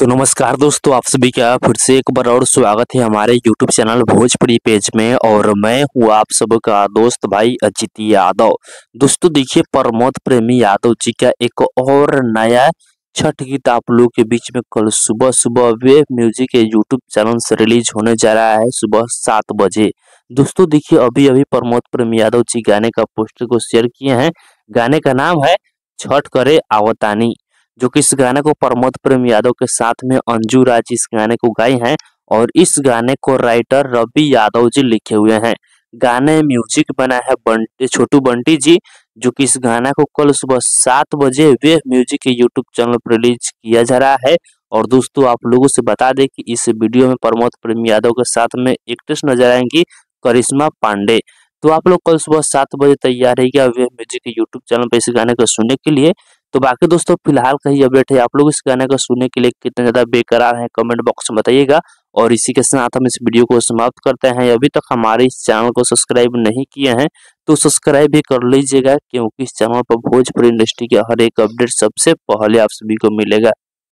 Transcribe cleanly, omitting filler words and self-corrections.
तो नमस्कार दोस्तों, आप सभी का फिर से एक बार और स्वागत है हमारे YouTube चैनल भोजपुरी पेज में। और मैं हूँ आप सबका दोस्त भाई अजित यादव। दोस्तों देखिए, प्रमोद प्रेमी यादव जी का एक और नया छठ गीत आप लोगों के बीच में कल सुबह सुबह वे म्यूजिक के YouTube चैनल से रिलीज होने जा रहा है सुबह 7 बजे। दोस्तों देखिए, अभी अभी प्रमोद प्रेमी यादव जी गाने का पोस्टर को शेयर किए हैं। गाने का नाम है छठ करे आवतानी, जो कि इस गाने को प्रमोद प्रेम यादव के साथ में अंजू राज इस गाने को गाई हैं। और इस गाने को राइटर रवि यादव जी लिखे हुए हैं। गाने म्यूजिक बना है छोटू बंटी जी, जो कि इस गाना को कल सुबह 7 बजे वे म्यूजिक के यूट्यूब चैनल पर रिलीज किया जा रहा है। और दोस्तों आप लोगों से बता दें कि इस वीडियो में प्रमोद प्रेम यादव के साथ में एक्ट्रेस नजर आएंगी करिश्मा पांडे। तो आप लोग कल सुबह 7 बजे तैयार रहिएगा वे म्यूजिक के यूट्यूब चैनल पर इस गाने को सुनने के लिए। तो बाकी दोस्तों फिलहाल का ही अपडेट है। आप लोग इस गाने को सुनने के लिए कितने ज्यादा बेकरार हैं कमेंट बॉक्स में बताइएगा। और इसी के साथ हम इस वीडियो को समाप्त करते हैं। अभी तक हमारे इस चैनल को सब्सक्राइब नहीं किए हैं तो सब्सक्राइब भी कर लीजिएगा, क्योंकि इस चैनल पर भोजपुरी इंडस्ट्री के हर एक अपडेट सबसे पहले आप सभी को मिलेगा।